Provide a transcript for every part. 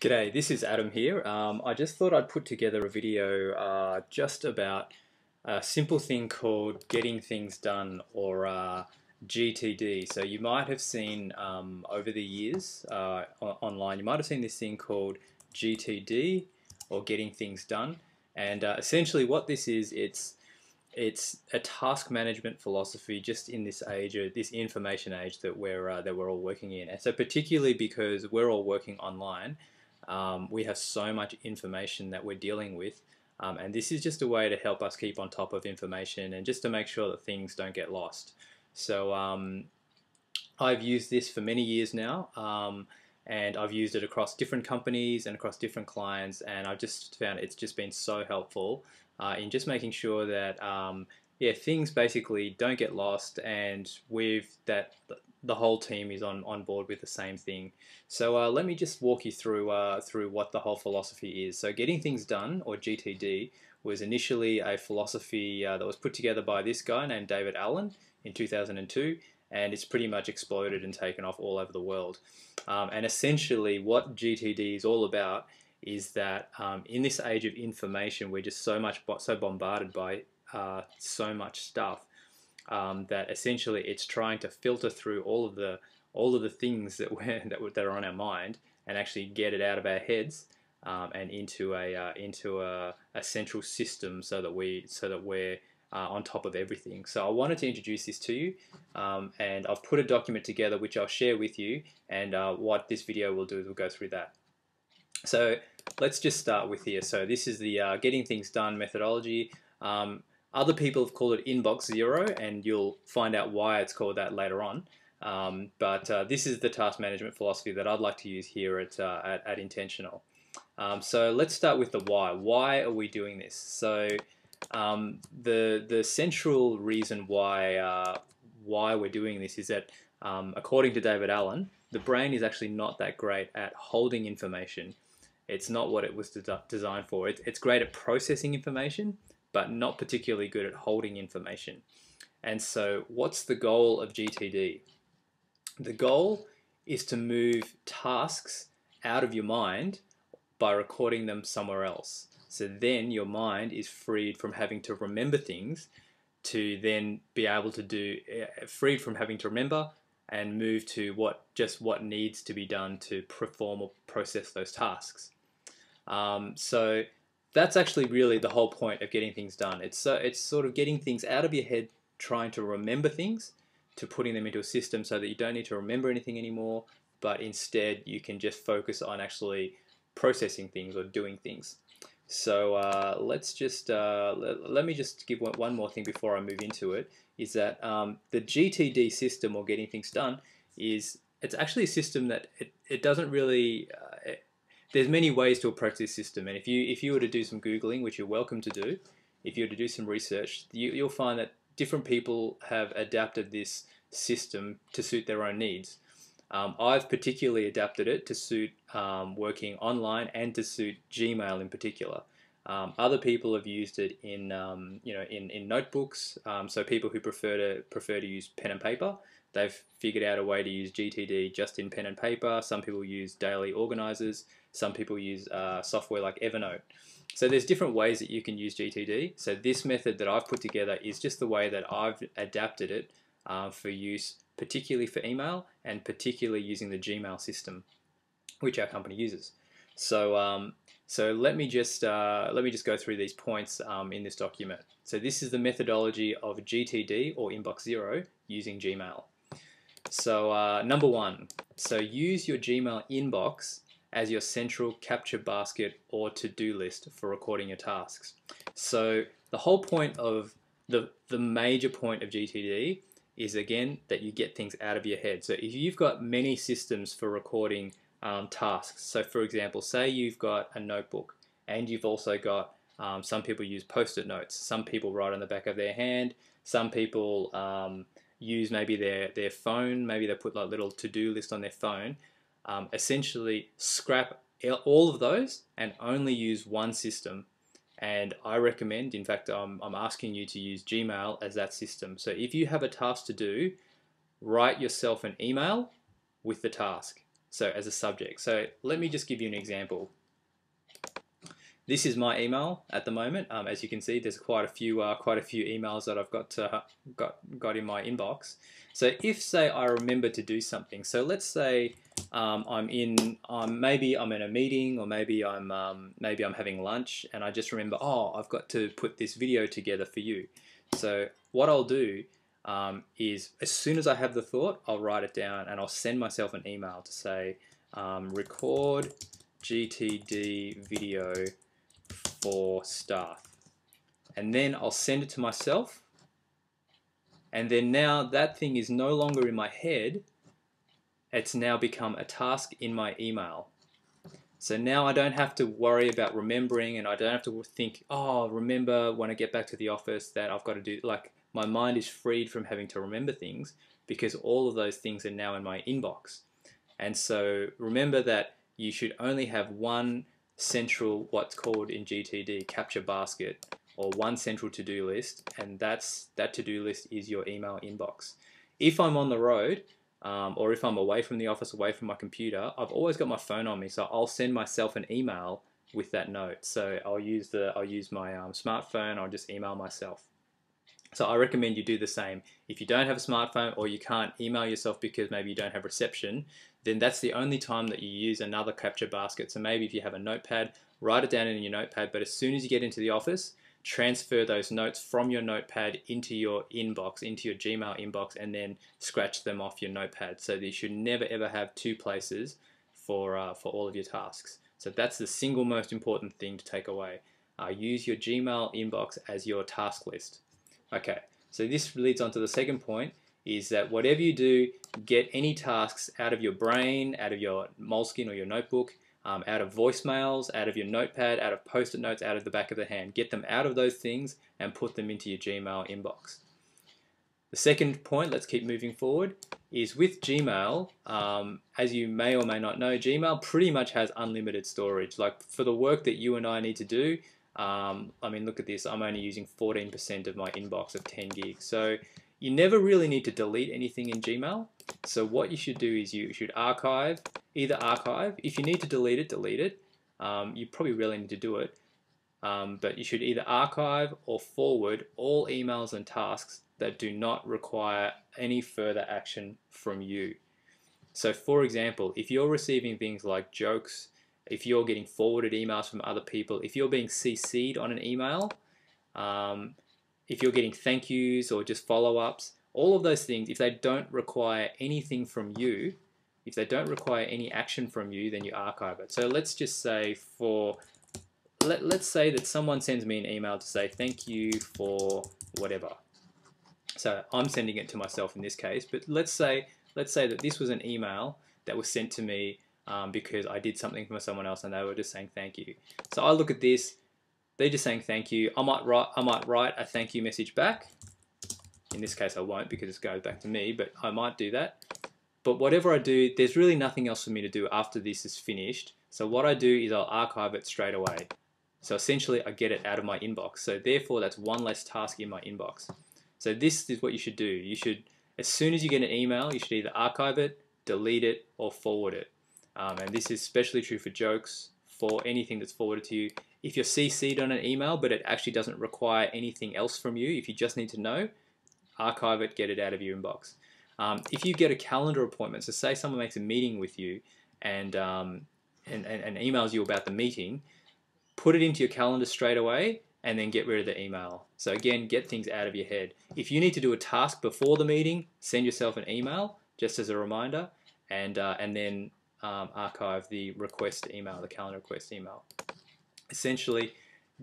G'day, this is Adam here. I just thought I'd put together a video just about a simple thing called getting things done, or GTD. So you might have seen over the years online, you might have seen this thing called GTD, or getting things done. And essentially what this is, it's a task management philosophy just in this age, or this information age that we're all working in. And so particularly because we're all working online, we have so much information that we're dealing with, and this is just a way to help us keep on top of information and just to make sure that things don't get lost. So I've used this for many years now, and I've used it across different companies and across different clients, and I've just found it's just been so helpful in just making sure that yeah, things basically don't get lost, and with that the whole team is on board with the same thing. So let me just walk you through what the whole philosophy is. So getting things done, or GTD, was initially a philosophy that was put together by this guy named David Allen in 2002, and it's pretty much exploded and taken off all over the world. And essentially what GTD is all about is that in this age of information, we're just so bombarded by so much stuff, that essentially it's trying to filter through all of the things that that are on our mind, and actually get it out of our heads, and into a central system, so that we're on top of everything. So I wanted to introduce this to you, and I've put a document together which I'll share with you, and what this video will do is we'll go through that. So let's just start with here. So this is the getting things done methodology. Other people have called it Inbox Zero, and you'll find out why it's called that later on. But this is the task management philosophy that I'd like to use here at Intentional. So let's start with the why. Why are we doing this? So the central reason why we're doing this is that, according to David Allen, the brain is actually not that great at holding information. It's not what it was designed for. It's great at processing information, but not particularly good at holding information. And so what's the goal of GTD? The goal is to move tasks out of your mind by recording them somewhere else. So then your mind is freed from having to remember things, to then be able to do, freed from having to remember, and move to what needs to be done to perform or process those tasks. So that's actually really the whole point of getting things done. It's sort of getting things out of your head, trying to remember things, to putting them into a system so that you don't need to remember anything anymore, but instead you can just focus on actually processing things or doing things. So let's just let me just give one more thing before I move into it. Is that the GTD system, or getting things done, it's actually a system that it doesn't really. There's many ways to approach this system, and if you were to do some Googling, which you're welcome to do, if you were to do some research, you'll find that different people have adapted this system to suit their own needs. I've particularly adapted it to suit working online, and to suit Gmail in particular. Other people have used it in in notebooks. So people who prefer to use pen and paper, they've figured out a way to use GTD just in pen and paper. Some people use daily organizers. Some people use software like Evernote. So there's different ways that you can use GTD. So this method that I've put together is just the way that I've adapted it for use, particularly for email, and particularly using the Gmail system, which our company uses. So so let me just go through these points in this document. So this is the methodology of GTD, or Inbox Zero, using Gmail. So number one, so use your Gmail inbox as your central capture basket or to-do list for recording your tasks. So the whole point of the major point of GTD is, again, that you get things out of your head. So if you've got many systems for recording tasks, so for example, say you've got a notebook, and you've also got, some people use post-it notes, some people write on the back of their hand, some people use maybe their phone, maybe they put like little to-do list on their phone. Essentially scrap all of those and only use one system. And I recommend, in fact, I'm asking you to use Gmail as that system. So if you have a task to do, write yourself an email with the task. so as a subject. So let me just give you an example. This is my email at the moment. As you can see, there's quite a few emails that I've got in my inbox. So if, say, I remember to do something, so let's say maybe I'm in a meeting, or maybe I'm having lunch, and I just remember, oh, I've got to put this video together for you. So what I'll do is, as soon as I have the thought, I'll write it down and I'll send myself an email to say, record GTD video for staff, and then I'll send it to myself, and then now that thing is no longer in my head, it's now become a task in my email. So now I don't have to worry about remembering, and I don't have to think, oh, remember when I get back to the office that I've got to do, like, my mind is freed from having to remember things, because all of those things are now in my inbox. And so remember that you should only have one central, what's called in GTD, capture basket, or one central to-do list, and that to-do list is your email inbox. If I'm on the road, or if I'm away from the office, away from my computer, I've always got my phone on me, so I'll send myself an email with that note. So I'll use my smartphone. I'll just email myself. So I recommend you do the same. If you don't have a smartphone, or you can't email yourself because maybe you don't have reception, then that's the only time that you use another capture basket. So maybe if you have a notepad, write it down in your notepad, but as soon as you get into the office, transfer those notes from your notepad into your inbox, into your Gmail inbox, and then scratch them off your notepad. So that you should never ever have two places for all of your tasks. So that's the single most important thing to take away. Use your Gmail inbox as your task list. Okay, so this leads on to the second point, is that whatever you do, get any tasks out of your brain, out of your Moleskine or your notebook, out of voicemails, out of your notepad, out of post-it notes, out of the back of the hand. Get them out of those things and put them into your Gmail inbox. The second point, let's keep moving forward, is with Gmail, as you may or may not know, Gmail pretty much has unlimited storage. Like, for the work that you and I need to do, I mean, look at this, I'm only using 14% of my inbox of 10 gigs. So you never really need to delete anything in Gmail. So what you should do is you should either archive, if you need to delete it, delete it. You probably really need to do it. But you should either archive or forward all emails and tasks that do not require any further action from you. So for example, if you're receiving things like jokes, if you're getting forwarded emails from other people, if you're being CC'd on an email, if you're getting thank yous or just follow-ups, all of those things, if they don't require anything from you, if they don't require any action from you, then you archive it. So let's just say let's say that someone sends me an email to say thank you for whatever. So I'm sending it to myself in this case, but let's say that this was an email that was sent to me because I did something for someone else and they were just saying thank you. So I look at this, they're just saying thank you. I might write a thank you message back. In this case I won't, because it goes back to me, but I might do that. But whatever I do, there's really nothing else for me to do after this is finished. So what I do is I'll archive it straight away. So essentially I get it out of my inbox. So therefore that's one less task in my inbox. So this is what you should do. You should, as soon as you get an email, you should either archive it, delete it, or forward it. And this is especially true for jokes, for anything that's forwarded to you. If you're CC'd on an email, but it actually doesn't require anything else from you, if you just need to know, archive it, get it out of your inbox. If you get a calendar appointment, so say someone makes a meeting with you and emails you about the meeting, put it into your calendar straight away and then get rid of the email. So again, get things out of your head. If you need to do a task before the meeting, send yourself an email just as a reminder, and then archive the request email, the calendar request email. Essentially,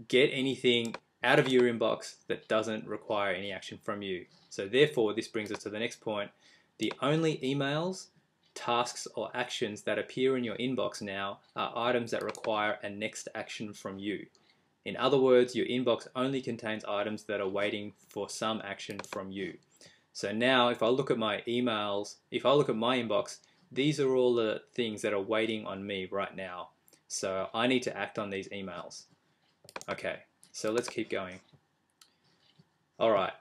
get anything out of your inbox that doesn't require any action from you. So therefore, this brings us to the next point. The only emails, tasks, or actions that appear in your inbox now are items that require a next action from you. In other words, your inbox only contains items that are waiting for some action from you. So now if I look at my emails, if I look at my inbox, these are all the things that are waiting on me right now. So I need to act on these emails. Okay, so let's keep going. All right.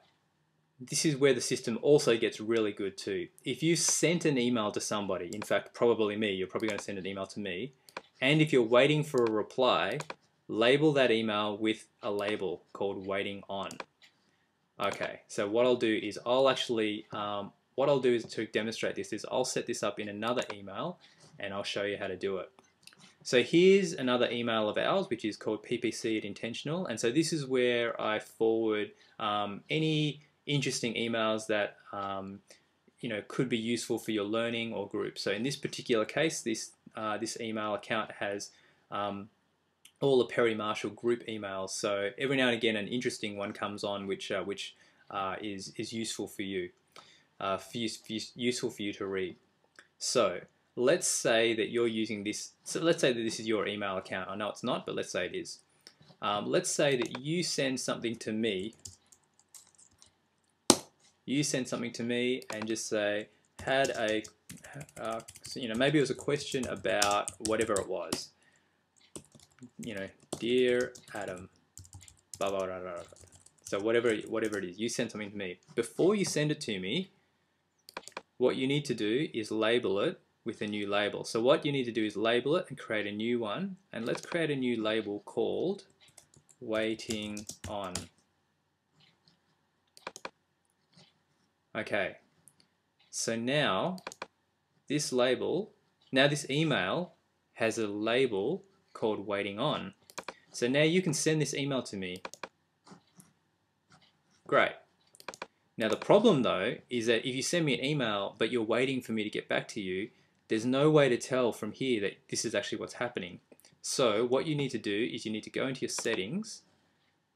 this is where the system also gets really good too. If you sent an email to somebody, in fact probably me, you're probably going to send an email to me, and if you're waiting for a reply, label that email with a label called waiting on. Okay, so what I'll do is what I'll do is to demonstrate this is I'll set this up in another email and I'll show you how to do it. So here's another email of ours which is called ppc@intentional, and so this is where I forward any interesting emails that could be useful for your learning or group. So in this particular case, this email account has all the Perry Marshall group emails. So every now and again, an interesting one comes on, which is useful for you, useful for you to read. So let's say that you're using this. So let's say that this is your email account. I know it's not, but let's say it is. Let's say that you send something to me. You send something to me and just say had a, maybe it was a question about whatever it was. Dear Adam, blah, blah, blah, blah, blah. So whatever it is, you send something to me. Before you send it to me, what you need to do is label it with a new label. So what you need to do is label it and create a new one. And let's create a new label called waiting on. Okay, so now this email has a label called waiting on. So now you can send this email to me. Great. Now the problem though is that if you send me an email but you're waiting for me to get back to you, there's no way to tell from here that this is actually what's happening. So what you need to do is you need to go into your settings,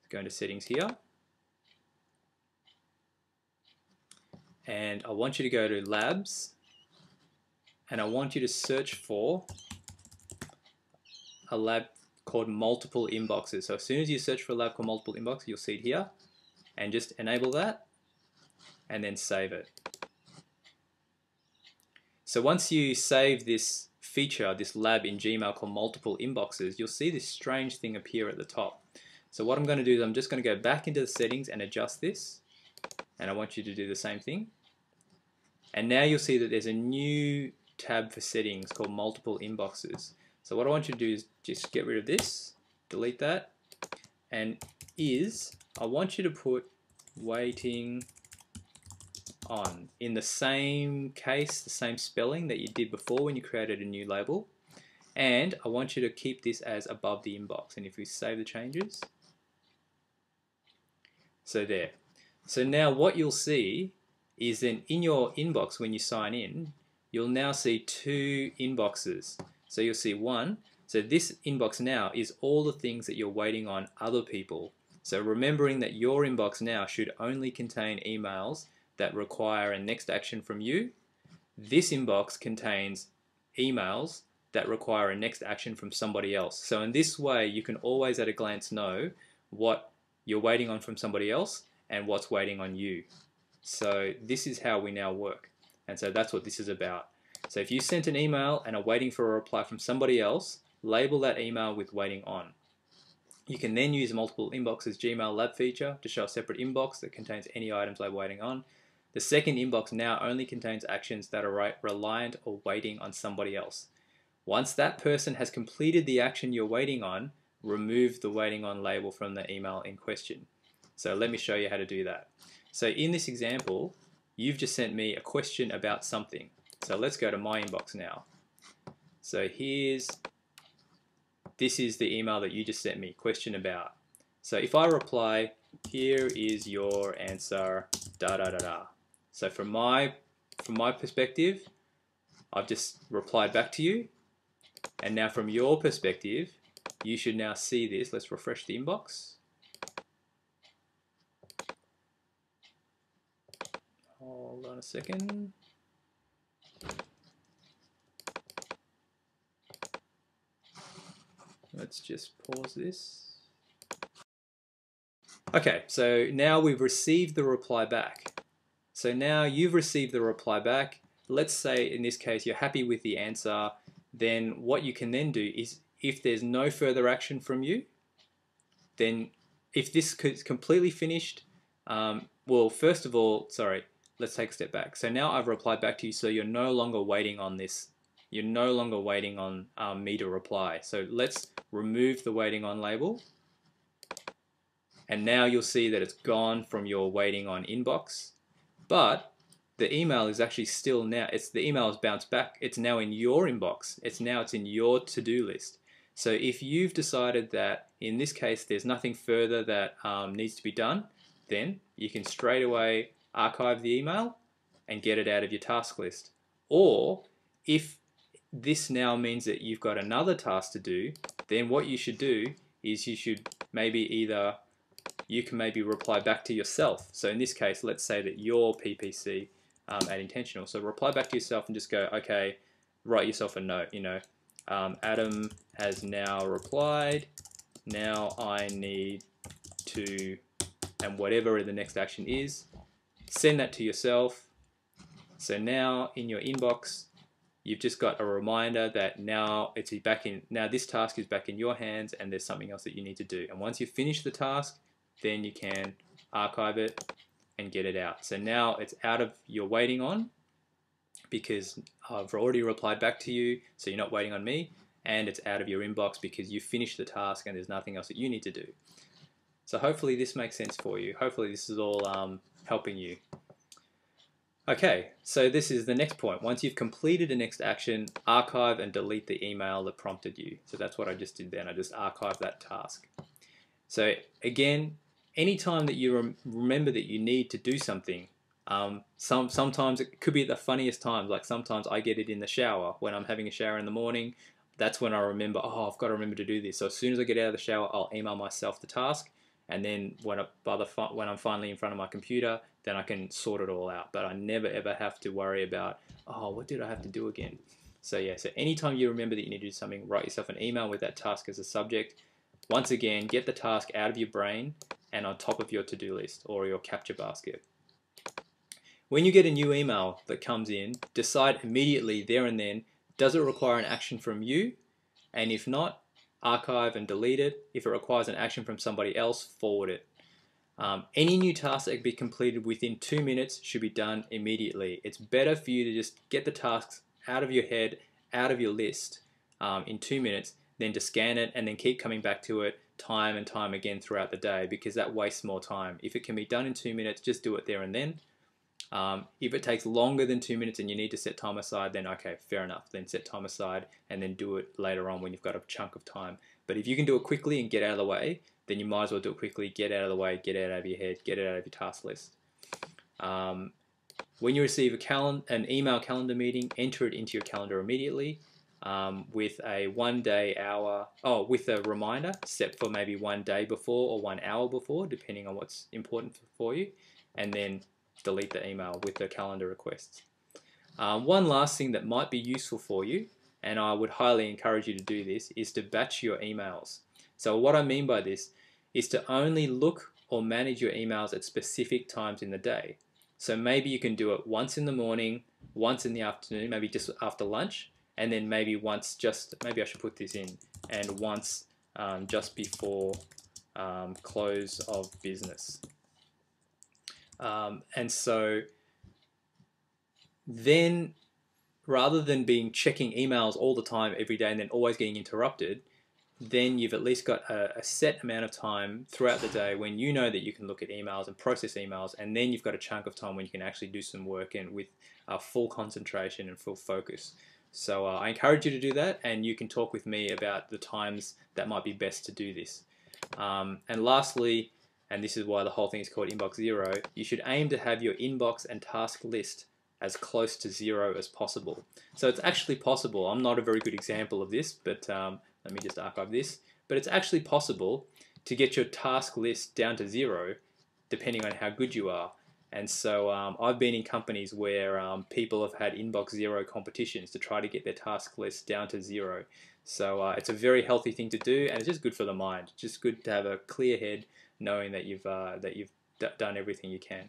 go into settings here, and I want you to go to labs, and I want you to search for a lab called multiple inboxes. So as soon as you search for a lab called multiple inboxes, you'll see it here, and just enable that and then save it. So once you save this feature, this lab in Gmail called multiple inboxes, you'll see this strange thing appear at the top. So what I'm going to do is I'm just going to go back into the settings and adjust this, and I want you to do the same thing. And now you'll see that there's a new tab for settings called multiple inboxes. So what I want you to do is just get rid of this, delete that, and I want you to put waiting on in the same case, the same spelling that you did before when you created a new label. And I want you to keep this as above the inbox. And if we save the changes, so there. So now what you'll see is then in your inbox when you sign in, you'll now see two inboxes. So you'll see one. So this inbox now is all the things that you're waiting on other people. So remembering that your inbox now should only contain emails that require a next action from you. This inbox contains emails that require a next action from somebody else. So in this way, you can always at a glance know what you're waiting on from somebody else and what's waiting on you. So this is how we now work. And so that's what this is about. So if you sent an email and are waiting for a reply from somebody else, label that email with waiting on. You can then use multiple inboxes Gmail lab feature to show a separate inbox that contains any items labeled waiting on. The second inbox now only contains actions that are reliant or waiting on somebody else. Once that person has completed the action you're waiting on, remove the waiting on label from the email in question. So let me show you how to do that. So in this example, you've just sent me a question about something. So let's go to my inbox now. So this is the email that you just sent me, question about. So if I reply, here is your answer, da da da da. So from my perspective, I've just replied back to you. And now from your perspective, you should now see this. Let's refresh the inbox. Hold on a second. Let's just pause this. Okay, so now we've received the reply back. So now you've received the reply back. Let's say in this case you're happy with the answer. Then what you can then do is if there's no further action from you, then if this is completely finished, well, first of all, sorry, let's take a step back. So now I've replied back to you, so you're no longer waiting on this. You're no longer waiting on me to reply. So let's remove the waiting on label. And now you'll see that it's gone from your waiting on inbox. But the email is actually still now, the email has bounced back. It's now in your inbox. It's in your to-do list. So if you've decided that in this case there's nothing further that needs to be done, then you can straight away archive the email and get it out of your task list. Or if this now means that you've got another task to do, then what you should do is you should you can maybe reply back to yourself. So in this case, let's say that you're PPC at Intentional. So reply back to yourself and just go, okay, write yourself a note, Adam has now replied. Now I need to, and whatever the next action is, send that to yourself. So now in your inbox, you've just got a reminder that now this task is back in your hands and there's something else that you need to do. And once you finish the task, then you can archive it and get it out. So now it's out of your waiting on because I've already replied back to you, so you're not waiting on me, and it's out of your inbox because you finished the task and there's nothing else that you need to do. So hopefully this makes sense for you. Hopefully this is all helping you. Okay, so this is the next point. Once you've completed the next action, archive and delete the email that prompted you. So that's what I just did then. I just archived that task. So again, anytime that you remember that you need to do something, sometimes it could be at the funniest times. Like sometimes I get it in the shower when I'm having a shower in the morning. That's when I remember, oh, I've got to remember to do this. So as soon as I get out of the shower, I'll email myself the task. And then when I'm finally in front of my computer, then I can sort it all out. But I never ever have to worry about, oh, what did I have to do again? So yeah, so anytime you remember that you need to do something, write yourself an email with that task as a subject. Once again, get the task out of your brain and on top of your to-do list or your capture basket. When you get a new email that comes in, decide immediately there and then, does it require an action from you? And if not, archive and delete it. If it requires an action from somebody else, forward it. Any new task that can be completed within 2 minutes should be done immediately. It's better for you to just get the tasks out of your head, out of your list in 2 minutes, than to scan it and then keep coming back to it time and time again throughout the day, because that wastes more time. If it can be done in 2 minutes, just do it there and then. If it takes longer than 2 minutes and you need to set time aside, then okay, fair enough. Then set time aside and then do it later on when you've got a chunk of time. But if you can do it quickly and get out of the way, then you might as well do it quickly, get out of the way, get it out of your head, get it out of your task list. When you receive an email calendar meeting, enter it into your calendar immediately with a with a reminder set for maybe 1 day before or 1 hour before, depending on what's important for you, and then delete the email with the calendar requests. One last thing that might be useful for you, and I would highly encourage you to do this, is to batch your emails. So what I mean by this is to only look or manage your emails at specific times in the day. So maybe you can do it once in the morning, once in the afternoon, maybe just after lunch, and then maybe once maybe I should put this in, and once just before close of business. And so then rather than checking emails all the time every day and then always getting interrupted, then you've at least got a set amount of time throughout the day when you know that you can look at emails and process emails, and then you've got a chunk of time when you can actually do some work and with full concentration and full focus. So I encourage you to do that, and you can talk with me about the times that might be best to do this. And lastly, and this is why the whole thing is called Inbox Zero, you should aim to have your inbox and task list as close to zero as possible. So it's actually possible. I'm not a very good example of this, but let me just archive this. But it's actually possible to get your task list down to zero, depending on how good you are. And so I've been in companies where people have had Inbox Zero competitions to try to get their task list down to zero. So it's a very healthy thing to do, and it's just good for the mind. It's just good to have a clear head, knowing that you've done everything you can.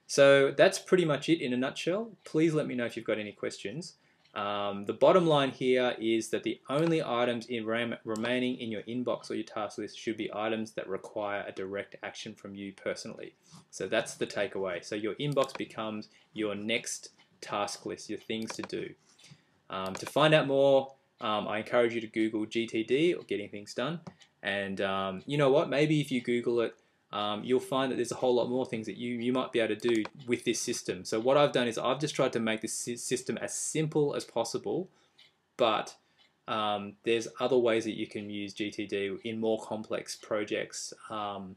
So that's pretty much it in a nutshell. Please let me know if you've got any questions. The bottom line here is that the only items remaining in your inbox or your task list should be items that require a direct action from you personally. So that's the takeaway. So your inbox becomes your next task list, your things to do. To find out more, I encourage you to Google GTD, or Getting Things Done. And you know what? Maybe if you Google it, you'll find that there's a whole lot more things that you might be able to do with this system. So what I've done is I've just tried to make this system as simple as possible, but there's other ways that you can use GTD in more complex projects, and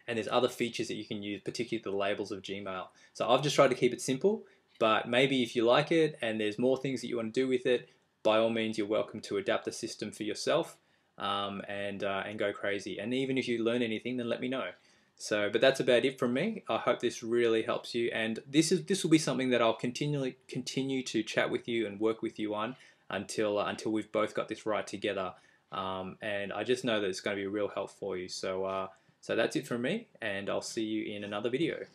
there's other features that you can use, particularly the labels of Gmail. So I've just tried to keep it simple, but maybe if you like it and there's more things that you want to do with it, by all means you're welcome to adapt the system for yourself. And go crazy. And even if you learn anything, then let me know. So, but that's about it from me. I hope this really helps you, and this will be something that I'll continue to chat with you and work with you on until we've both got this right together. And I just know that it's going to be a real help for you. So, so that's it from me, and I'll see you in another video.